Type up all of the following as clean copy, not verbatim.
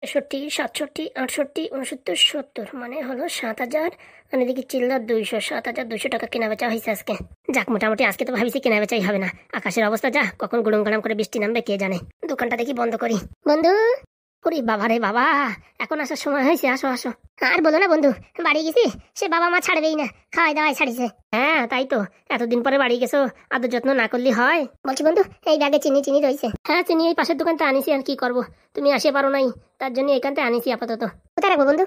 ৬৬, ৬৭, ৬৮, ৬৯, ৭০ মানে হলো ৭,০০০। আর এদিকে চিল্লার ২০০, ৭,২০০ টাকা কেনা বেচা হয়েছে আজকে। যাক, মোটামুটি আজকে তো ভাবিছি কেনা বেচাই হবে না। আকাশের অবস্থা যা, কখন গুড়ুম গাড়াম করে বৃষ্টি নামবে কে জানে। দোকানটা দেখি বন্ধ করি। বন্ধু, ওরে বাবা রে বাবা, এখন আসার সময় হয়েছে, আসো আসো। আর বলো না বন্ধু, বাড়ি গেছি, সে বাবা মা ছাড়বেই না, খাওয়াই দাওয়াই ছাড়িছে। হ্যাঁ তাই তো, এতদিন পরে বাড়ি গেছো, আদর যত্ন না করলে হয়। বলছি বন্ধু, এই ব্যাগে চিনি চিনি রয়েছে। হ্যাঁ, চিনি এই পাশের দোকানটা আনিছি, আর কি করবো, তুমি আসে পারো নাই, তার জন্য এখানটা আনিছি আপাতত। কোথায় রাখবো বন্ধু?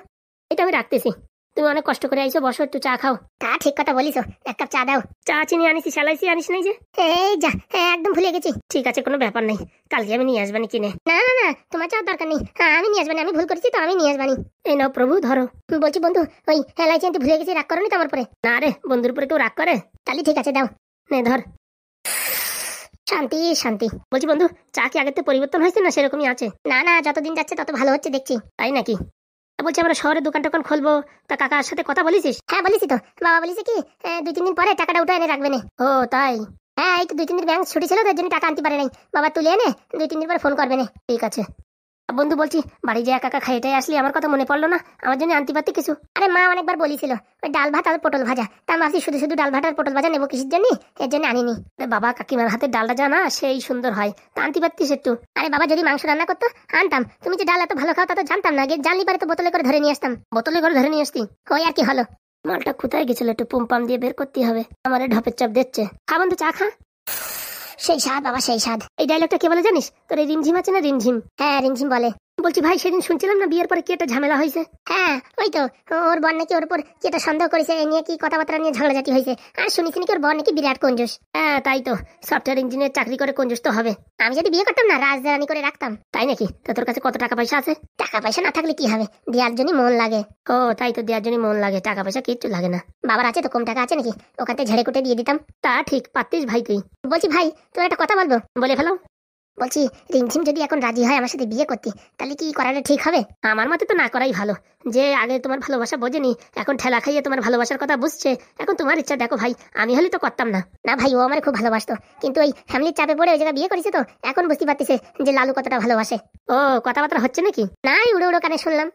এটা আমি রাখতেছি। তুমি অনেক কষ্ট করে আইছো, বসো একটু চা খাও। তা ঠিক কথা বলিস, এক কাপ চা দাও। চা চিনি আনিছি, সালাইছি আনিস নাই যে? এই যা, একদম ভুলে গেছি। ঠিক আছে, কোনো ব্যাপার নাই, কালকে আমি নিয়ে আসবানি কিনে। না না না, তোমার চাওয়ার দরকার নেই, হ্যাঁ আমি নিয়ে আসবানি, আমি ভুল করেছি তো, আমি নিয়ে আসবানি। এই নাও প্রভু, ধরো। বলছি বন্ধু, ওই এলাইচি আনতে ভুলে গেছি, রাগ করো নি তো আমার পরে? না রে, বন্ধুর উপরে কেউ রাগ করে? তাহলে ঠিক আছে, দাও। নে ধর। শান্তি শান্তি। বলছি বন্ধু, চা কি আগের থেকে পরিবর্তন হয়েছে না সেরকমই আছে? না না, যতদিন যাচ্ছে তত ভালো হচ্ছে দেখছি। তাই নাকি? বলছি আমরা শহরে দোকান টোকান খুলবো, তা কাকার সাথে কথা বলেছিস? হ্যাঁ বলেছি তো, বাবা বলেছে কি ২-৩ দিন পরে টাকাটা উঠে এনে রাখবে না। ও তাই? হ্যাঁ, এই তো ২-৩ দিন ব্যাংক ছুটি ছিল, তার জন্য টাকা আনতে পারে নাই। বাবা তুলে এনে ২-৩ দিন পরে ফোন করবে না। ঠিক আছে। বন্ধু বলছি, বাড়ি যে একা একা খাইটাই আসলি, আমার কথা মনে পড়লো না, আমার জন্য আনতে পারতি কিছু? আরে মা অনেকবার বলেছিল ওই ডাল ভাত আর পটল ভাজা, তা আমি ভাবছি শুধু শুধু ডাল ভাত আর পটল ভাজা নেবো কিসের জন্য, এর জন্য আনিনি। বাবা কাকিমার হাতে ডালটা জানা সেই সুন্দর হয়, তা আনতে পারতিস একটু। আরে বাবা যদি মাংস রান্না করতো আনতাম, তুমি যে ডাল এত ভালো খাও তা তো জানতাম না, জানলি পারে তো বোতলে করে ধরে নিয়ে আসতাম। বোতলে করে ধরে নিয়ে আসতি, ওই আর কি হলো। মালটা কোথায় গেছিল, একটু পুম্পাম দিয়ে বের করতে হবে। আমার ঢপের চাপ দিচ্ছে। খা বন্ধু, চা খা। সেই স্বাদ বাবা, সেই স্বাদ। এই ডায়লগটা কে বলে জানিস? তোর এই রিমঝিম আছে না, রিমঝিম? হ্যাঁ রিমঝিম বলে। বলছি ভাই, সেদিন শুনছিলাম না বিয়ের পরে কি একটা ঝামেলা হয়েছে? হ্যাঁ ওই তো, ওর বোন নাকি ওর উপর কি একটা সন্দেহ করেছে, এ নিয়ে কি কথাবার্তা নিয়ে ঝগড়াঝাটি হয়েছে। আর শুনেছি নাকি ওর বোন নাকি বিরাট কঞ্জুস। হ্যাঁ তাই তো, সফটওয়্যার ইঞ্জিনিয়ার চাকরি করে কঞ্জুস তো হবে। আমি যদি বিয়ে করতাম না, রাজধানী করে রাখতাম। তাই নাকি? তা তোর কাছে কত টাকা পয়সা আছে? টাকা পয়সা না থাকলে কি হবে, দেওয়ার জন্য মন লাগে। ও তাই তো, দেওয়ার জন্য মন লাগে, টাকা পয়সা কিচ্ছু লাগে না। বাবার আছে তো, কম টাকা আছে নাকি, ওখান থেকে ঝেড়ে কুটে দিয়ে দিতাম। তা ঠিক পারতিস ভাই তুই। বলছি ভাই, তোর একটা কথা বলবো। বলে ফেলো। বলছি রিমঝিম যদি এখন রাজি হয় আমার সাথে বিয়ে করতে, তাহলে কি করাটা ঠিক হবে? আমার মতে তো না করাই ভালো। যে আগে তোমার ভালোবাসা বোঝেনি, এখন ঠেলা খাইয়ে তোমার ভালোবাসার কথা বুঝছে, এখন তোমার ইচ্ছা। দেখো ভাই, আমি হলে তো করতাম না। না ভাই, ও আমার খুব ভালোবাসতো, কিন্তু ওই ফ্যামিলির চাপে পড়ে ওই জায়গায় বিয়ে করেছে, তো এখন বুঝতে পারতেছে যে লালু কতটা ভালোবাসে। ও কথাবার্তা হচ্ছে নাকি? না, উড়ো উড়ো কানে শুনলাম।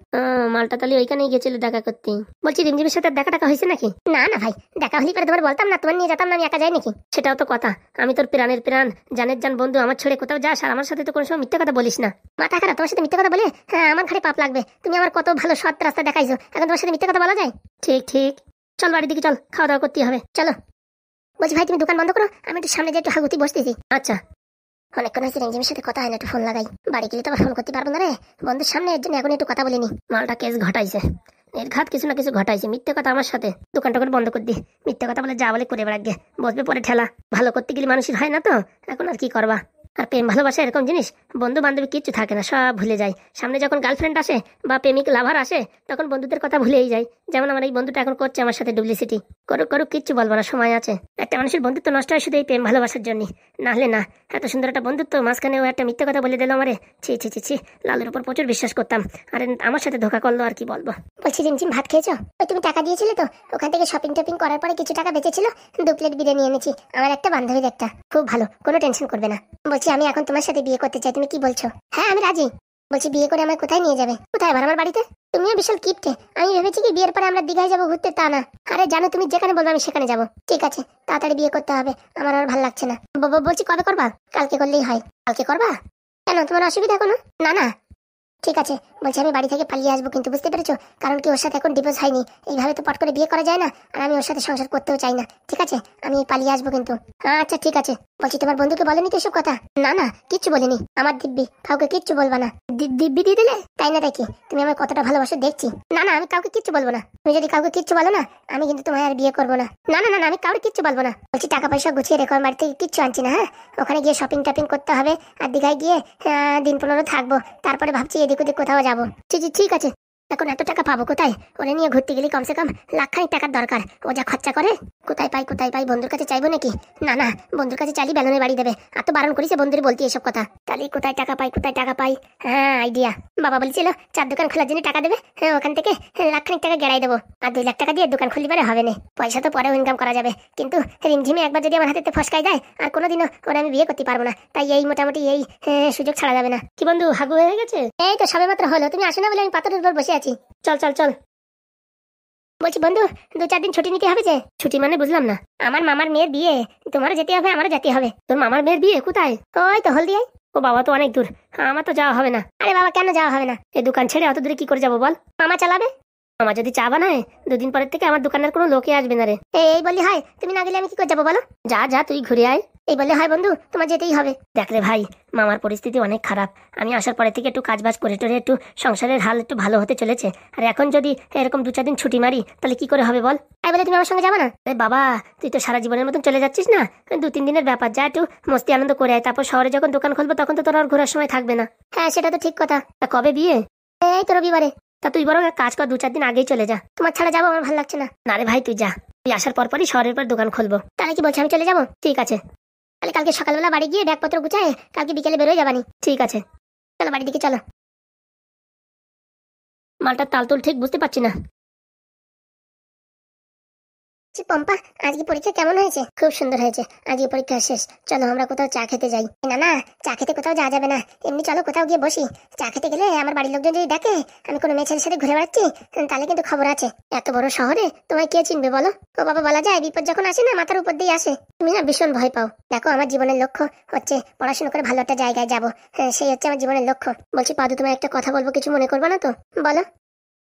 মালটা তাহলে ওইখানেই গেছিল দেখা করতে। বলছি রিমঝিমের সাথে দেখা টাকা হয়েছে নাকি? না না ভাই, দেখা হলে পরে তোমার বলতাম না, তোমার নিয়ে যেতাম না, আমি একা যাই নাকি? সেটাও তো কথা, আমি তোর প্রাণের প্রাণ, জানের জান বন্ধু, আমার ছেড়ে কোথাও যাস আর আমার সাথে তো কোনো সময় মিথ্যা কথা বলিস না। মাথা খারাপ, তোমার সাথে মিথ্যা কথা বলে হ্যাঁ আমার ঘাড়ে পাপ লাগবে। তুমি আমার কত ভালো সৎ রাস্তা দেখাইছো, এখন তোমার সাথে মিথ্যা কথা বলা যায়? ঠিক ঠিক, চল বাড়ির দিকে চল, খাওয়া দাওয়া করতে হবে, চলো। বলছি ভাই, তুমি দোকান বন্ধ করো, আমি একটু সামনে যাই, একটু হাগুতি বসতেছি। আচ্ছা। অনেকক্ষণ হয়েছে রিমঝিমের সাথে কথা হয় না, একটু ফোন লাগাই। বাড়ি গেলে তো আবার ফোন করতে পারবো না রে, বন্ধুর সামনে, এর জন্য এখন একটু কথা বলিনি। মালটা কেস ঘটাইছে, নির্ঘাত কিছু না কিছু ঘটাইছে, মিথ্যে কথা আমার সাথে। দোকান টোকান বন্ধ করে দি, মিথ্যে কথা বলে যা বলে করে বেড়াকে, বসবে পরে ঠেলা। ভালো করতে গেলে মানুষের হয় না তো, এখন আর কি করবা। আর প্রেম ভালোবাসা এরকম জিনিস, বন্ধু বান্ধবী কিচ্ছু থাকে না, সব ভুলে যায়। সামনে যখন গার্লফ্রেন্ড আসে বা প্রেমিক লাভার আসে, তখন বন্ধুদের কথা ভুলেই যায়। যেমন আমার এই বন্ধুটা এখন করছে আমার সাথে ডুপ্লিসিটি। করুক করুক, কিচ্ছু বলবো না, সময় আছে। একটা মানুষের বন্ধুত্ব নষ্ট হয় শুধু এই প্রেম ভালোবাসার জন্য, নাহলে না। এত সুন্দর একটা বন্ধুত্ব, মাঝখানে ও একটা মিথ্যে কথা বলে দিল আমারে। ছি ছি ছি ছি, লালুর উপর প্রচুর বিশ্বাস করতাম, আর আমার সাথে ধোকা করলো, আর কি বলবো। বলছি রিমঝিম, ভাত খেয়েছো? ওই তুমি টাকা দিয়েছিলে তো, ওখান থেকে শপিং টপিং করার পরে কিছু টাকা বেঁচেছিল, 2 প্লেট বিরিয়ানি এনেছি, আমার একটা বান্ধবীর একটা, খুব ভালো, কোনো টেনশন করবে না। বলছি আমি এখন তোমার সাথে বিয়ে করতে চাই, তুমি কি বলছো? হ্যাঁ আমি রাজি। বলছি বিয়ে করে আমায় কোথায় নিয়ে যাবে? কোথায় আবার, আমার বাড়িতে? তুমিও বিশাল কিপটে, আমি ভেবেছি কি বিয়ের পরে আমরা দীঘায় যাবো ঘুরতে, তা না। আরে জানো, তুমি যেখানে বলবে আমি সেখানে যাবো। ঠিক আছে, তাড়াতাড়ি বিয়ে করতে হবে, আমার আর ভালো লাগছে না। বলছি কবে করবা? কালকে করলেই হয়। কালকে করবা? কেন, তোমার অসুবিধা কোনো? না না ঠিক আছে। বলছি আমি বাড়ি থেকে পালিয়ে আসবো, কিন্তু বুঝতে পেরেছো, কারণ কি ওর সাথে এখন ডিভোর্স হয়নি, এইভাবে তো পট করে বিয়ে করা যায় না, আর আমি ওর সাথে সংসার করতেও চাই না। ঠিক আছে, আমি পালিয়ে আসবো কিন্তু। আচ্ছা ঠিক আছে। বলছি তোমার বন্ধুকে বলেনি তো এসব কথা? না না, কিচ্ছু বলিনি। আমার দিব্যি, কাউকে কিচ্ছু বলবা না। দিব্যি দিয়ে দিলে? তাই না দেখি তুমি আমার কতটা ভালোবাসো দেখছি। না না, আমি কাউকে কিচ্ছু বলবো না। তুমি যদি কাউকে কিচ্ছু বলো না, আমি কিন্তু তোমায় আর বিয়ে করবো না। না না না, আমি কাউকে কিচ্ছু বলবো না। বলছি টাকা পয়সা গুছিয়ে রেখো, বাড়ি থেকে কিচ্ছু আনছি না। হ্যাঁ, ওখানে গিয়ে শপিং টপিং করতে হবে, আর দীঘায় গিয়ে দিন 15 থাকবো, তারপরে ভাবছি এদিক ওদিক কোথাও যাবো। ঠিক আছে। এখন এত টাকা পাবো কোথায়? ওরে নিয়ে ঘুরতে গেলে কমসে কম লাখখানিক টাকার দরকার। ও যা খরচা করে, কোথায় পাই? বন্ধুর কাছে চাইবো নাকি? না না, বন্ধুর কাছে চাইলে বেলুনের বাড়ি দেবে। আর তো বারণ করেছে বন্ধুরে বলতে এসব কথা। তাহলে কোথায় টাকা পাই? হ্যাঁ, আইডিয়া। বাবা বলছিল চার দোকান খোলার জন্য টাকা দেবে, হ্যাঁ ওখান থেকে লাখখানিক টাকা গেড়াই দেবো। আর 2 লাখ টাকা দিয়ে দোকান খুললি পারে হবে না, পয়সা তো পরেও ইনকাম করা যাবে। কিন্তু রিমঝিমে একবার যদি আমার হাতে ফসকাই যায় আর কোনোদিনও ওরা আমি বিয়ে করতে পারবো না। তাই এই মোটামুটি এই সুযোগ ছাড়া যাবে না। কি বন্ধু, হাগু হয়ে গেছে? এই তো সবে মাত্র হলো, তুমি আসো না বলে আমি পাথরের উপর বসে আছি। চল। বলছি বন্ধু, 2-4 দিন ছুটি নিতে হবে যে। ছুটি মানে বুঝলাম না। আমার মামার মেয়ের বিয়ে, তোমারও যেতে হবে আমারও যেতে হবে। তোর মামার মেয়ের বিয়ে কোথায়? ওই তো হলদিয়ায়। ও বাবা, তো অনেক দূর, আমার তো যাওয়া হবে না। আরে বাবা, কেন যাওয়া হবে না? এই দোকান ছেড়ে অত দূরে কি করে যাবো বল? মামা চালাবে। মামা যদি চা বানায় 2 দিন পরের থেকে আমার দোকানের কোনো লোকে আসবে না রে। এই বললি হয়? তুমি না গেলে আমি কি করে যাবো বলো? যা তুই ঘুরে আয়। এই বললে হয় বন্ধু, তোমার যেতেই হবে। দেখ রে ভাই, মামার পরিস্থিতি অনেক খারাপ। আমি আসার পরে থেকে একটু কাজবাজ করে টোরে একটু সংসারের হাল একটু ভালো হতে চলেছে। আর এখন যদি এরকম 2-4 দিন ছুটি মারি তাহলে কি করে হবে বল? তাই বলে তুমি আমার সঙ্গে যাবে না? আরে বাবা, তুই তো সারা জীবনের মতন চলে যাচ্ছিস না, 2-3 দিনের ব্যাপার। যা একটু মস্তি আনন্দ করে আয়, তারপর শহরে যখন দোকান খুলবো তখন তো তোর আর ঘোরার সময় থাকবে না। হ্যাঁ, সেটা তো ঠিক কথা। তা কবে বিয়ে? এই তো রবিবারে। তা তুই বরং এক কাজ কর, 2-4 দিন আগেই চলে যা। তোমার ছাড়া যাবো আমার ভালো লাগছে না। না রে ভাই, তুই যা। তুই আসার পরই শহরের পর দোকান খুলবো। তাহলে কি বলছি আমি চলে যাবো? ঠিক আছে, তাহলে কালকে সকালবেলা বাড়ি গিয়ে ব্যাগপত্র গুছায় কালকে বিকেলে বেরোয় যাবানি। ঠিক আছে, চলো বাড়ির দিকে চলো। মালটার তালতুল ঠিক বুঝতে পারছি না। পম্পা, আজকে পরীক্ষা কেমন হয়েছে? খুব সুন্দর হয়েছে। আজকে পরীক্ষা শেষ, চলো আমরা কোথাও চা খেতে যাই। না, চা খেতে কোথাও যাওয়া যাবে না, এমনি চলো কোথাও গিয়ে বসি। চা খেতে গেলে আমার বাড়ির লোকজন যদি দেখে আমি কোনো মেয়ে ছেলের সাথে ঘুরে বেড়াচ্ছি, তাহলে কিন্তু খবর আছে। এত বড় শহরে তোমায় কে চিনবে বলো? ও বাবা, বলা যায় বিপদ যখন আসে না মাথার উপর দিয়ে আসে। তুমি না ভীষণ ভয় পাও। দেখো, আমার জীবনের লক্ষ্য হচ্ছে পড়াশোনা করে ভালো একটা জায়গায় যাবো। সেই হচ্ছে আমার জীবনের লক্ষ্য। বলছি পাদু, তোমায় একটা কথা বলবো, কিছু মনে করবে না তো? বলো।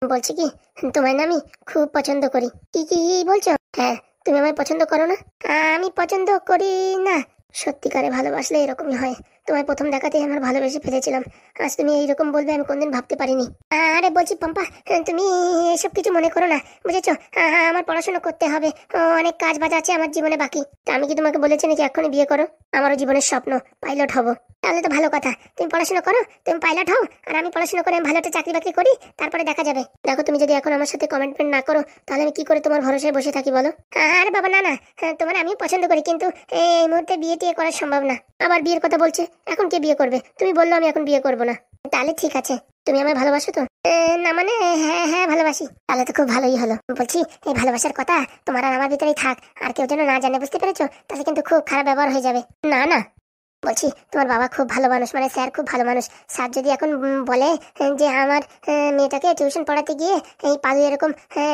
বলছি কি, তোমায় না আমি খুব পছন্দ করি। কি বলছো? হ্যাঁ, তুমি আমায় পছন্দ করো না? আমি পছন্দ করি না। সত্যিকারে ভালোবাসলে এরকমই হয়। তোমায় প্রথম দেখাতেই আমার ভালোবেসে ফেলেছিলাম। আজ তুমি এইরকম বলবে আমি কোনদিন ভাবতে পারিনি। আরে বলছি পম্পা, তুমি এসব কিছু মনে করো না, বুঝেছো? আমার পড়াশোনা করতে হবে, অনেক কাজ বাজ আছে আমার জীবনে বাকি। তা আমি কি তোমাকে বলেছি নাকি এখনই বিয়ে করো? আমারও জীবনের স্বপ্ন পাইলট হব। তাহলে তো ভালো কথা, তুমি পড়াশোনা করো, তুমি পাইলট হও, আর আমি পড়াশোনা করে আমি ভালো একটা চাকরি বাকরি করি, তারপরে দেখা যাবে। দেখো, তুমি যদি এখন আমার সাথে কমিটমেন্ট না করো তাহলে আমি কি করে তোমার ভরসায় বসে থাকি বলো? আরে বাবা, না, তোমার আমি পছন্দ করি, কিন্তু এই মুহূর্তে বিয়ে টিয়ে করা সম্ভব না। আবার বিয়ের কথা বলছে, এখন কে বিয়ে করবে? তুমি বললো আমি এখন বিয়ে করবো না। তাহলে ঠিক আছে, তুমি আমায় ভালোবাসো তো? না মানে, হ্যাঁ ভালোবাসি। তাহলে তো খুব ভালোই হলো। বলছি, এই ভালোবাসার কথা তোমার আর আমার ভিতরেই থাক, আর কেউ যেন না জানে, বুঝতে পেরেছো? তাহলে কিন্তু খুব খারাপ ব্যবহার হয়ে যাবে। না, বলছি তোমার বাবা খুব ভালো মানুষ, মানে স্যার খুব ভালো মানুষ। স্যার যদি এখন বলে যে আমার মেয়েটাকে টিউশন পড়াতে গিয়ে এই পাদু এরকম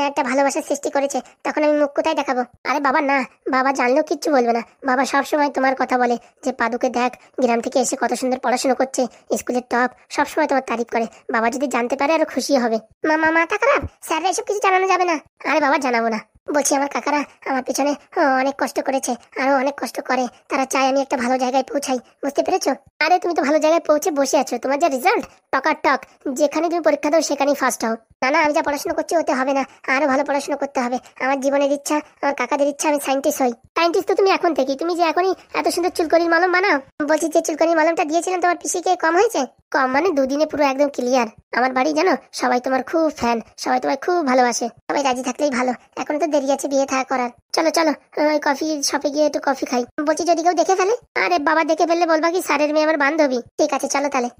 একটা ভালোবাসার সৃষ্টি করেছে, তখন আমি মুখ কোথায় দেখাবো? আরে বাবা না, বাবা জানলেও কিচ্ছু বলবে না। বাবা সবসময় তোমার কথা বলে যে পাদুকে দেখ, গ্রাম থেকে এসে কত সুন্দর পড়াশোনা করছে, স্কুলের টপ, সবসময় তোমার তারিফ করে। বাবা যদি জানতে পারে আরো খুশি হবে। মাথা খারাপ, স্যাররা এসব কিছু জানানো যাবে না। আরে বাবা, জানাবো না। বলছি আমার কাকারা আমার পিছনে অনেক কষ্ট করেছে, আরো অনেক কষ্ট করে। তারা চায় আমি একটা ভালো জায়গায় পৌঁছাই, বুঝতে পেরেছো? আরে তুমি তো ভালো জায়গায় পৌঁছে বসে আছো, তোমার যা রেজাল্ট, টকার টক, যেখানে তুমি পরীক্ষা দাও সেখানেই ফার্স্ট হও। না, আমি যা পড়াশোনা করছি ওতে হবে না, আরো ভালো পড়াশোনা করতে হবে। আমার জীবনের ইচ্ছা, আমার কাকাদের ইচ্ছা আমি সায়েন্টিস্ট হই। সায়েন্টিস্ট তো তুমি এখন থেকেই, তুমি যে এখনই এত সুন্দর চুলকনির মলম বানাও। বলছি, যে চুলকনির মলমটা দিয়েছিলাম তোমার পিসিকে, কম হয়েছে? কম মানে 2 দিনে পুরো একদম ক্লিয়ার। আমার বাড়ি জানো, সবাই তোমার খুব ফ্যান, সবাই তোমায় খুব ভালোবাসে। সবাই রাজি থাকলেই ভালো, এখন তো দেরি আছে বিয়ে থা করার। চলো, ওই কফি শপে গিয়ে একটু কফি খাই। বলছি যদি কেউ দেখে ফেলে? আরে বাবা, দেখে ফেললে বলবা কি স্যারের মেয়ে আমার বান্ধবী। ঠিক আছে, চলো তাহলে।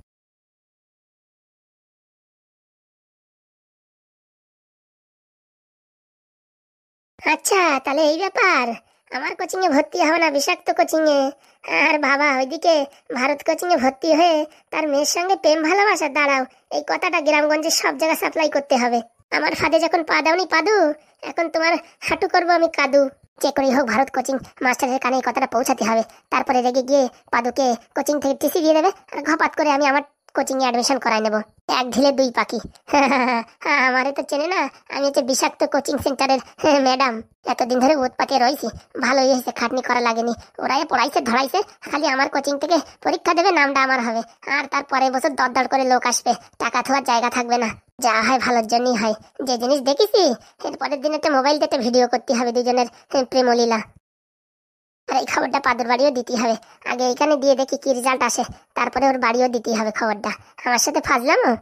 আচ্ছা, তাহলে এই ব্যাপার। আমার কোচিং এ ভর্তি হবে না, বিষাক্ত কোচিং এ। আর বাবা ওইদিকে ভারত কোচিং এ ভর্তি হয়ে তার মেয়ের সঙ্গে প্রেম ভালোবাসা। দাঁড়াও, এই কথাটা গ্রামগঞ্জের সব জায়গায় সাপ্লাই করতে হবে। আমার ফাঁদে যখন পা দাওনি পাদু, এখন তোমার হাঁটু করবো আমি কাদু। যে করেই হোক ভারত কোচিং মাস্টারের কানে এই কথাটা পৌঁছাতে হবে। তারপরে রেগে গিয়ে পাদুকে কোচিং থেকে টিসি দিয়ে দেবে, আর ঘপাত করে আমি আমার কোচিং এ অ্যাডমিশন করাই নেবো। এক ঢিলে 2 পাখি। আমারে তো চেনে না, আমি হচ্ছে বিষাক্ত কোচিং সেন্টারের ম্যাডাম। এতদিন ধরে উৎপাতে রয়েছি, ভালোই হয়েছে, খাটনি করা লাগেনি। ওরাই পড়াইছে ধরাইছে, খালি আমার কোচিং থেকে পরীক্ষা দেবে, নামটা আমার হবে। আর তার পরের বছর দরদর করে লোক আসবে, টাকা থোয়ার জায়গা থাকবে না। যা হয় ভালোর জন্যই হয়। যে জিনিস দেখেছি এর পরের দিন একটা মোবাইল দিয়ে একটা ভিডিও করতে হবে দুজনের প্রেমলীলা। আর এই খবরটা পাদুর বাড়িও দিতে হবে। আগে এখানে দিয়ে দেখি কি রেজাল্ট আসে, তারপরে ওর বাড়িও দিতে হবে খবরটা। আমার সাথে ফাজলামো।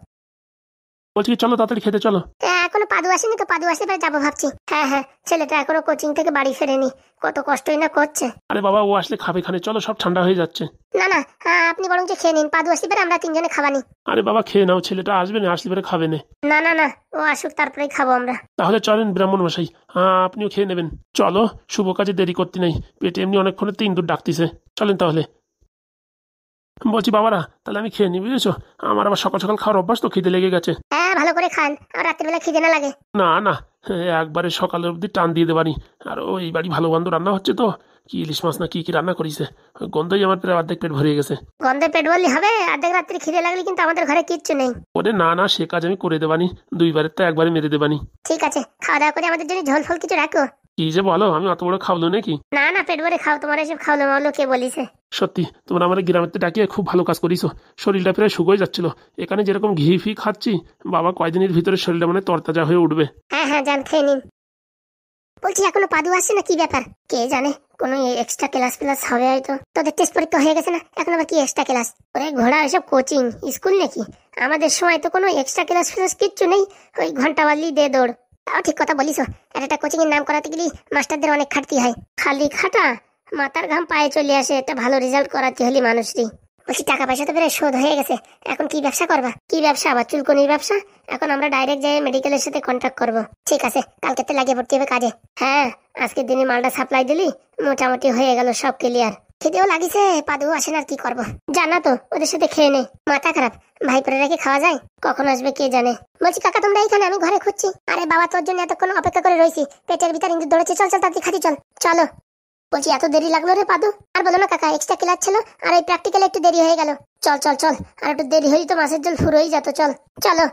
বলছি কি চলো তাড়াতাড়ি খেতে চলো। এখনো পাদু আসেনি তো, পাদু আসলে পরে যাবো ভাবছি। হ্যাঁ হ্যাঁ, ছেলেটা এখনো কোচিং থেকে বাড়ি ফেরেনি, কত কষ্টই না করছে। আরে বাবা ও আসলে খাবে খানে, চলো সব ঠান্ডা হয়ে যাচ্ছে। না না, আপনি বরং খেয়ে নিন, পাদু আসলে পরে আমরা তিনজনে খাবানি। আরে বাবা খেয়ে নাও, ছেলেটা আসবে না, আসলে পরে খাবে না। না না না, ও আসুক তারপরেই খাবো আমরা। তাহলে চলেন ব্রাহ্মণ মশাই, হ্যাঁ আপনিও খেয়ে নেবেন। চলো, শুভ কাজে দেরি করতে নেই, পেটে এমনি অনেকক্ষণে তিন দূর ডাকতিছে। চলেন তাহলে। বলছি বাবারা, তাহলে আমি খেয়ে নিই, বুঝেছো? আমার আবার সকাল সকাল খাওয়ার অভ্যাস তো, খিদে লেগে গেছে। হ্যাঁ ভালো করে খান, আর রাত্রিবেলা খিদে না লাগে। না না, একবারে সকালের অবধি টান দিয়ে দেবানি। আর ওই বাড়ি ভালো গন্ধ রান্না হচ্ছে তো, কি ইলিশ মাছ না কি কি রান্না করিছে, ওই গন্ধই আমার প্রায় অর্ধেক পেট ভরে গেছে। গন্ধে পেট ভরলে হবে? অর্ধেক রাত্রি খিদে লাগলে কিন্তু আমাদের ঘরে কিচ্ছু নেই। ওরে না না, সে কাজ আমি করে দেবানি, দুইবারের তো একবারে মেরে দেবানি। ঠিক আছে, খাওয়া দাওয়া করে আমাদের জন্য ঝোল ফল কিছু রাখো। কি যে বলো, আমি অত বড় খাওয়ালো নাকি? না না, পেট ভরে খাও, তোমার এসব খাওয়ালো মাওলো কে বলিছে? সত্যি তোমরা আমার গ্রামের ডাকিয়ে খুব ভালো কাজ করিছো। শরীরটা প্রায় শুকিয়ে যাচ্ছিল, এখানে যেরকম ঘি ফি খাচ্ছি, বাবা কয়দিনের ভিতরে শরীরটা মানে তরতাজা হয়ে উঠবে। হ্যাঁ হ্যাঁ, যান খেয়ে নিন। বলছি এখনো পাদু আসছে না কি ব্যাপার? কে জানে, কোনো এক্সট্রা ক্লাস প্লাস হবে হয়তো। তোদের টেস্ট পরীক্ষা হয়ে গেছে না, এখন আবার কি এক্সট্রা ক্লাস? ওরে ঘোড়া, এসব কোচিং স্কুল নাকি? আমাদের সময় তো কোনো এক্সট্রা ক্লাস ফ্লাস কিচ্ছু নেই, ওই ঘন্টা বাজলি দে দৌড়। তাও ঠিক কথা বলিস, একটা কোচিং এর নাম করাতে গেলে মাস্টারদের অনেক খাটতি হয়। খালি খাটা, মাথার ঘাম পায়ে চলে আসে, একটা ভালো রেজাল্ট করাতে হলে মানুষটি। বলছি টাকা পয়সা তো বেড়ে শোধ হয়ে গেছে, এখন কি ব্যবসা করবা? কি ব্যবসা? আবার চুলকনির ব্যবসা? এখন আমরা ডাইরেক্ট যাই মেডিকেলের সাথে কন্ট্যাক্ট করব। ঠিক আছে, কালকে তো লাগিয়ে পড়তে হবে কাজে। হ্যাঁ, আজকের দিনে মালটা সাপ্লাই দিলি, মোটামুটি হয়ে গেল সব ক্লিয়ার। খেতেও লাগিছে, পাদু আসেন আর কি করবো, জানা তো, ওদের সাথে খেয়ে নে। মাথা খারাপ, ভাই পরে রেখে খাওয়া যায়? কখন আসবে কে জানে। বলছি কাকা তোমরা এইখানে, আমি ঘরে খুঁজছি। আরে বাবা, তোর জন্য এতক্ষণ অপেক্ষা করে রয়েছি, পেটের ভিতর ইন্দুর দৌড়েছে, চল চল তাড়াতাড়ি খাতি চল। চলো। বলছি এত দেরি লাগলো রে পাদু? আর বলো না কাকা, এক্সট্রা ক্লাস ছিল আর এই প্র্যাকটিক্যালে একটু দেরি হয়ে গেল। চল চল চল, আর একটু দেরি হলেই তো মাছের জল ফুরোই যেত। চল চলো।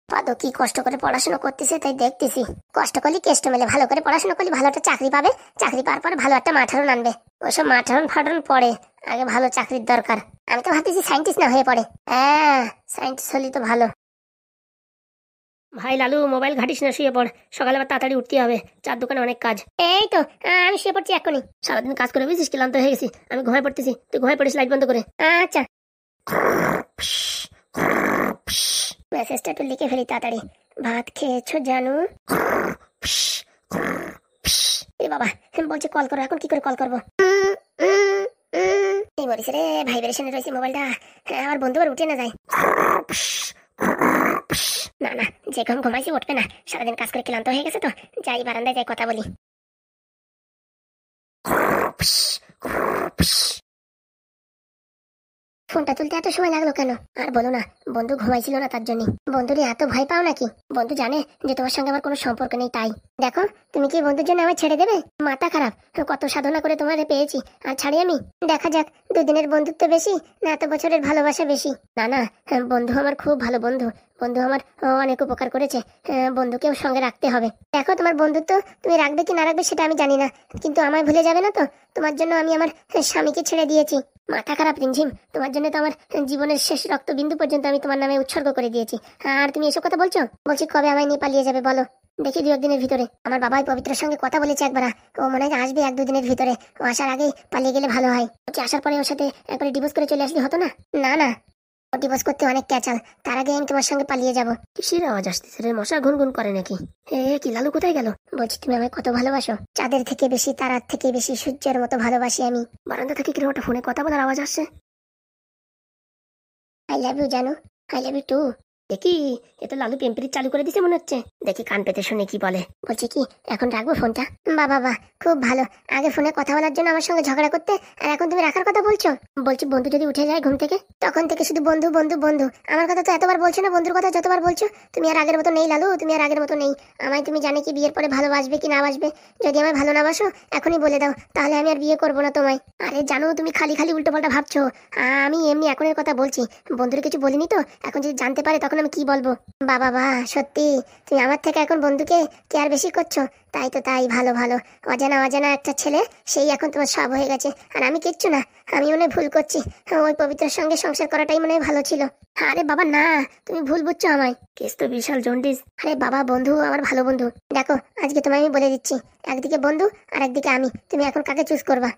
পাদু কি কষ্ট করে পড়াশোনা করতেছে তাই দেখতেছি। কষ্ট করলি কেষ্ট মেলে, ভালো করে পড়াশোনা করলি ভালো একটা চাকরি পাবে, চাকরি পাওয়ার পরে ভালো একটা মাঠারণ আনবে। ওইসব মাঠারণ ফাটারণ পরে, আগে ভালো চাকরির দরকার। আমি তো ভাবতেছি সায়েন্টিস্ট না হয়ে পড়ে। হ্যাঁ, সায়েন্টিস্ট হলি তো ভালো। ভাই লালু, মোবাইল ঘাটিস না, শুয়ে পড়, সকালে আবার তাড়াতাড়ি উঠতে হবে, চার দোকানে অনেক কাজ। এই তো আমি শুয়ে পড়ছি এক্ষুনি। সারাদিন কাজ করে বুঝিস, ক্লান্ত হয়ে গেছি, আমি ঘুমায় পড়তেছি, তুই ঘুমায় পড়িস লাইট বন্ধ করে। আচ্ছা। মেসেজটা একটু লিখে ফেলি তাড়াতাড়ি। ভাত খেয়েছো জানু? এ বাবা, বলছে কল করো, এখন কি করে কল করবো? এই বলিস রে, ভাইব্রেশনে রয়েছে মোবাইলটা, আমার বন্ধু আর উঠে না যায়। না না, যে ঘুম ঘুমাইছি উঠবে না, সারাদিন কাজ করে ক্লান্ত হয়ে গেছে তো, যাই বারান্দায় যাই কথা বলি। ফোনটা তুলতে এত সময় লাগলো কেন? আর বলো না, বন্ধু ঘুমাইছিল না তার জন্য। বন্ধুরে এত ভয় পাও নাকি? বন্ধু জানে যে তোমার সঙ্গে আমার কোনো সম্পর্ক নেই তাই। দেখো, তুমি কি বন্ধুর জন্য আমায় ছেড়ে দেবে? মাথা খারাপ, কত সাধনা করে তোমারে পেয়েছি, আর ছাড়ি আমি? দেখা যাক, দুদিনের বন্ধুত্ব বেশি না এত বছরের ভালোবাসা বেশি? না না, বন্ধু আমার খুব ভালো বন্ধু, বন্ধু আমার অনেক উপকার করেছে, বন্ধুকেও সঙ্গে রাখতে হবে। দেখো, তোমার বন্ধুত্ব তুমি রাখবে কি না রাখবে সেটা আমি জানি না, কিন্তু আমায় ভুলে যাবে না তো? তোমার জন্য আমি আমার স্বামীকে ছেড়ে দিয়েছি। মাথা খারাপ রিমঝিম, তোমার জন্য তো আমার জীবনের শেষ রক্তবিন্দু পর্যন্ত আমি তোমার নামে উৎসর্গ করে দিয়েছি, আর তুমি এসব কথা বলছো? বলছি কবে আমায় নিয়ে পালিয়ে যাবে বলো, দেখি 2-1 দিনের ভিতরে। আমার বাবাই পবিত্রের সঙ্গে কথা বলেছে একবার, ও মনে হয় আসবে 1-2 দিনের ভিতরে। ও আসার আগেই পালিয়ে গেলে ভালো হয়। বলছি আসার পরে ওর সাথে একবারে ডিভোর্স করে চলে আসলে হতো না? না না, ও ডিভোর্স করতে অনেক ক্যাচাল, তার আগে আমি তোমার সঙ্গে পালিয়ে যাবো। কিসের আওয়াজ আসতেছে রে? মশা গুনগুন করে নাকি? কি লালু কোথায় গেল? বলছি তুমি আমায় কত ভালোবাসো, চাঁদের থেকে বেশি, তারার থেকে বেশি, সূর্যের মতো ভালোবাসি আমি। বারান্দা থেকে কিরকম একটা ফোনে কথা বলার আওয়াজ আসছে। আই লাভ ইউ জানো, আই লাভ ইউ টু। দেখি, এ তো লালু টেম্পারি চালু করে দিছে মনে হচ্ছে, দেখি কান পেতে শুনে কি বলে। বলছি কি এখন রাখবো ফোনটা? বাবা, খুব ভালো, আগে ফোনে কথা বলার জন্য আমার সঙ্গে ঝগড়া করতে, আর এখন তুমি রাখার কথা বলছো? বলছি বন্ধু যদি উঠে যায় ঘুম থেকে, তখন থেকে শুধু বন্ধু বন্ধু বন্ধু। আমার কথা তো এতবার বলছো না, বন্ধুর কথা যতবার বলছো। তুমি আর আগের মতো নেই লালু, তুমি আর আগের মতো নেই। আমায় তুমি জানে কি বিয়ের পরে ভালোবাসবে কি না বাসবে? যদি আমায় ভালো না বাসো এখনই বলে দাও, তাহলে আমি আর বিয়ে করবো না তোমায়। আরে জানো, তুমি খালি খালি উল্টো পাল্টা ভাবছো, আমি এমনি এখনের কথা বলছি, বন্ধুর কিছু বলিনি তো, এখন যদি জানতে পারে তখন আমি কি বলবো? বাবা সত্যি তুমি আমার থেকে এখন বন্ধুকে কেয়ার বেশি করছো। তাই তো, তাই, ভালো ভালো। অজানা অজানা একটা ছেলে, সেই এখন তোমার সব হয়ে গেছে, আর আমি কিচ্ছু না। আমি মনে ভুল করছি, ওই পবিত্রের সঙ্গে সংসার করাটাই মনে হয় ভালো ছিল। আরে বাবা না, তুমি ভুল বুঝছো আমায়, কেস তো বিশাল জন্ডিস। আরে বাবা, বন্ধু আমার ভালো বন্ধু। দেখো, আজকে তোমায় আমি বলে দিচ্ছি, একদিকে বন্ধু আর একদিকে আমি, তুমি এখন কাকে চুজ করবা?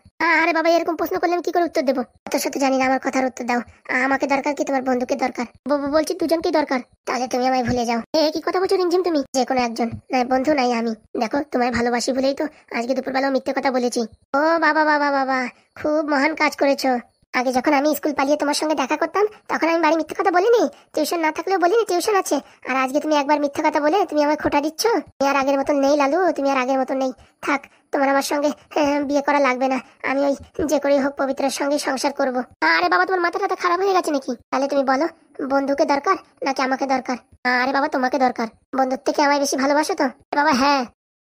আরে বাবা, এরকম প্রশ্ন করলে আমি কি করে উত্তর দেবো? তোর সাথে জানি না, আমার কথার উত্তর দাও। আমাকে দরকার কি তোমার বন্ধুকে দরকার? বলছি দুজনকেই দরকার। তাহলে তুমি আমায় ভুলে যাও। কি কথা বলছো রিমঝিম তুমি? যে কোনো একজন, না বন্ধু নাই আমি। দেখো তোমায় ভালোবাসি বলেই তো আজকে দুপুরবেলাও মিথ্যে কথা বলেছি। ও বাবা বাবা বাবা, খুব মহান কাজ করেছো। আগে যখন আমি স্কুল পালিয়ে তোমার সঙ্গে দেখা করতাম তখন আমি বাড়ি মিথ্যে কথা বলিনি, টিউশন না থাকলেও বলিনি টিউশন আছে। আর আজকে তুমি একবার মিথ্যে কথা বলে তুমি আমায় খোটা দিচ্ছ। তুমি আর আগের মতন নেই লালু, তুমি আর আগের মতন নেই। থাক, তোমার আমার সঙ্গে বিয়ে করা লাগবে না। আমি ওই যে করেই হোক পবিত্রের সঙ্গে সংসার করব। আরে বাবা, তোমার মাথাটা খারাপ হয়ে গেছে নাকি? তাহলে তুমি বলো, বন্ধুকে দরকার নাকি আমাকে দরকার? আরে বাবা, তোমাকে দরকার। বন্ধুর থেকে আমায় বেশি ভালোবাসো তো? বাবা হ্যাঁ।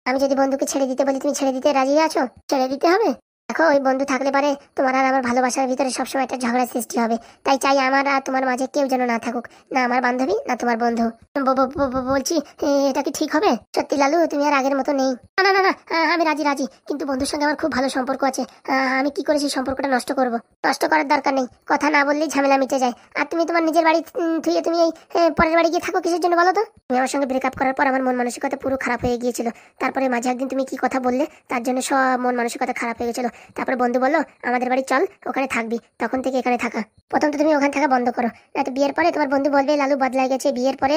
আমি যদি বন্ধুকে ছেড়ে দিতে বলি তুমি ছেড়ে দিতে রাজি আছো? ছেড়ে দিতে হবে। দেখো, ওই বন্ধু থাকলে পারে তোমার আর আমার ভালোবাসার ভিতরে সবসময় একটা ঝগড়ার সৃষ্টি হবে। তাই চাই আমার আর তোমার মাঝে কেউ যেন না থাকুক, না আমার বান্ধবী না তোমার বন্ধু। বলছি, এটা কি ঠিক হবে? সত্যি লালু, তুমি আর আগের মতো নেই। না না না না, আমি রাজি রাজি, কিন্তু বন্ধুর সঙ্গে আমার খুব ভালো সম্পর্ক আছে। আমি কি করে সেই সম্পর্কটা নষ্ট করব? নষ্ট করার দরকার নেই, কথা না বললেই ঝামেলা মিটে যায়। আর তুমি তোমার নিজের বাড়ি থুয়ে তুমি এই পরের বাড়ি গিয়ে থাকো কিসের জন্য বলো তো? তুমি আমার সঙ্গে ব্রেকআপ করার পর আমার মন মানসিকতা পুরো খারাপ হয়ে গিয়েছিল। তারপরে মাঝে একদিন তুমি কি কথা বললে, তার জন্য সব মন মানসিকতা খারাপ হয়ে গেছিল। তারপরে বন্ধু বললো আমাদের বাড়ি চল, ওখানে থাকবি। তখন থেকে এখানে থাকা। প্রথম তো তুমি ওখানে থাকা বন্ধ করো, না তো বিয়ের পরে তোমার বন্ধু বলবে লালু বদলাই গেছে, বিয়ের পরে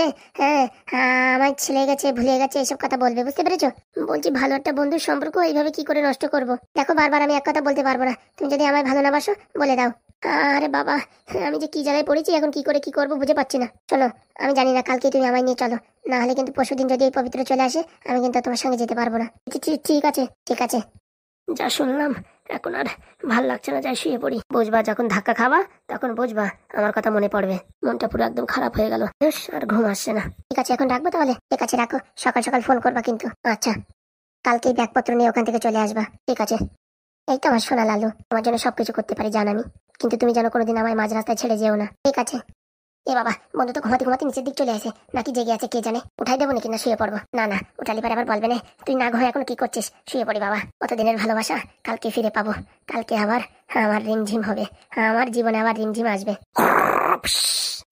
আমার ছেলে গেছে, ভুলে গেছে, এসব কথা বলবে। বুঝতে পেরেছো? বলছি, ভালো একটা বন্ধুর সম্পর্ক এইভাবে কি করে নষ্ট করব? দেখো, বারবার আমি এক কথা বলতে পারবো না। তুমি যদি আমায় ভালো না বাসো বলে দাও। আরে বাবা, আমি যে কি জায়গায় পড়েছি, এখন কি করে কি করবো বুঝে পাচ্ছি না। শোনো, আমি জানি না, কালকে তুমি আমায় নিয়ে চলো, না হলে কিন্তু পরশুদিন যদি এই পবিত্র চলে আসে আমি কিন্তু তোমার সঙ্গে যেতে পারবো না। ঠিক আছে ঠিক আছে। যা শুনলাম এখন আর ভাল লাগছে না, যাই শুয়ে পড়ি। বুঝবা যখন ধাক্কা খাবা তখন বুঝবা আমার কথা মনে পড়বে। মনটা পুরো একদম খারাপ হয়ে গেল, আর ঘুম আসছে না। ঠিক আছে, এখন রাখবো তাহলে? ঠিক আছে, রাখো। সকাল সকাল ফোন করবা কিন্তু। আচ্ছা, কালকেই ব্যাগপত্র নিয়ে ওখান থেকে চলে আসবা। ঠিক আছে। এই তো আমার সোনা লালু, তোমার জন্য সবকিছু করতে পারি জান আমি, কিন্তু তুমি যেন কোনোদিন আমায় মাঝ রাস্তায় ছেড়ে যেও না। ঠিক আছে। এ বাবা, বন্ধু তো ঘুমাতে ঘুমাতে নিচের দিক চলে আসে, নাকি জেগে আছে কে জানে। উঠাই দেবো নাকি না শুয়ে পড়বো? না না, উঠালি পরে আবার বলবে না তুই না ঘুরে এখন কি করছিস। শুয়ে পড়ি বাবা, কতদিনের ভালোবাসা কালকে ফিরে পাবো। কালকে আবার আমার রিমঝিম হবে, আমার জীবনে আবার রিমঝিম আসবে।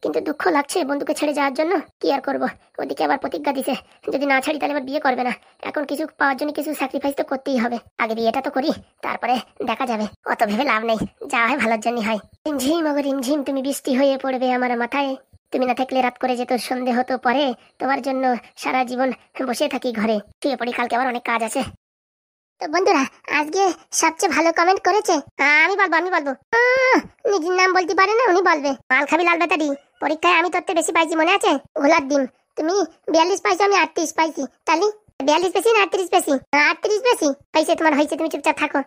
কিন্তু দুঃখ লাগছে বন্ধুকে ছেড়ে যাওয়ার জন্য। কি আর করবো, ওদিকে আবার প্রতিজ্ঞা দিছে যদি না ছাড়ি তাহলে আবার বিয়ে করবে না। এখন কিছু পাওয়ার জন্য কিছু স্যাক্রিফাইস তো করতেই হবে। আগে বিয়েটা তো করি, তারপরে দেখা যাবে। অত ভেবে লাভ নেই, যা হয় ভালোর জন্যই হয়। রিমঝিম ওগো রিমঝিম, তুমি বৃষ্টি হয়ে পড়বে আমার মাথায়। তুমি না থাকলে রাত করে যেত, সন্ধে হতো পরে, তোমার জন্য সারা জীবন বসে থাকি ঘরে। শুয়ে পড়ি, কালকে আবার অনেক কাজ আছে। তো বন্ধুরা, আজকে সবচেয়ে ভালো কমেন্ট করেছে, আমি বলবো নিজের নাম বলতে পারে না, উনি বলবে। মাল খাবি লাল ব্যাটারি, পরীক্ষায় আমি তোর বেশি পাইছি মনে আছে? ঘোলার ডিম, তুমি 42 পাইছো, আমি 38 পাইছি। তাহলে 42 বেশি না 38 বেশি? 38 বেশি পাইছে তোমার, হয়েছে। তুমি চুপচাপ থাকো,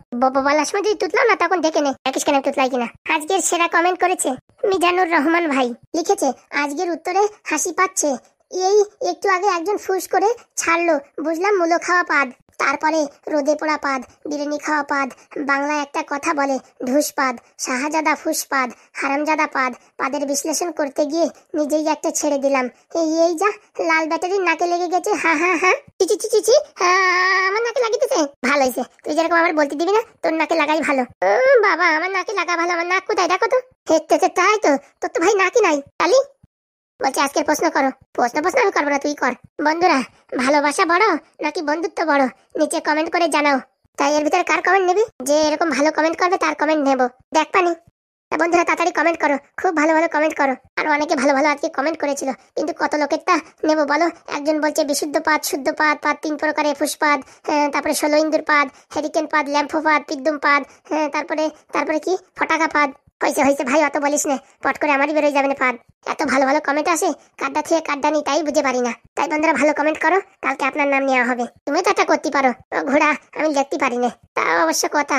বলার সময় যদি তুতলাও না তখন দেখে নে দেখিস কেন তুতলাই কিনা। আজকের সেরা কমেন্ট করেছে মিজানুর রহমান ভাই, লিখেছে আজকের উত্তরে হাসি পাচ্ছে। এই একটু আগে একজন ফুস করে ছাড়লো, বুঝলাম মূলো খাওয়া পাদ, তারপরে রোদে পোড়া পাদ, বিরিয়ানি খাওয়া পাদ, বাংলা একটা কথা বলে ঢুসপাদ, শাহজাদা ফুসপাদ, হারামজাদা পাদ। পাদের বিশ্লেষণ করতে গিয়ে নিজেই একটা ছেড়ে দিলাম। এই যা লাল ব্যাটারির নাকে লেগে গেছে। হ্যাঁ হ্যাঁ হ্যাঁ, চিচি আমার নাকে লাগিতেছে। ভালো হয়েছে, তুই যেরকম আমার বলতে দিবি না, তোর নাকে লাগাই ভালো। বাবা, আমার নাকে লাগা ভালো? আমার নাক কোথায় দেখো তো। তাই তো, তোর তো ভাই নাকি নাই। তালি বলছে আজকের প্রশ্ন করো। প্রশ্ন আমি করবো না, তুই কর। বন্ধুরা, ভালোবাসা বড় নাকি বন্ধুত্ব বড়? নিচে কমেন্ট করে জানাও। তাই এর ভিতরে কার কমেন্ট নেবি? যে এরকম ভালো কমেন্ট করবে তার কমেন্ট নেবো। দেখ পানি। বন্ধুরা তাড়াতাড়ি কমেন্ট করো, খুব ভালো ভালো কমেন্ট করো। আর অনেকে ভালো ভালো আজকে কমেন্ট করেছিল, কিন্তু কত লোকেরটা নেবো বলো? একজন বলছে বিশুদ্ধ পাদ, শুদ্ধ পাদ, পাদ 3 প্রকারে, ফুসপাদ, তারপরে 16 ইন্দুর পাদ, হেরিকেন পাদ, ল্যাম্ফোপাদ, পিদ্যুম পাদ, তারপরে কি ফটাকা পাদ। হয়েছে ভাই, অত বলিস না, পট করে আমারই বেরোয় যাবে না পাদ। এত ভালো ভালো কমেন্ট আসে, কাড্ডা থেকে কাড্ডা নি, তাই বুঝে পারি না। তাই বন্ধুরা ভালো কমেন্ট করো, কালকে আপনার নাম নেওয়া হবে। তুমি তো এটা করতে পারো, ঘোড়া আমি লিখতে পারি না, তা অবশ্য কথা।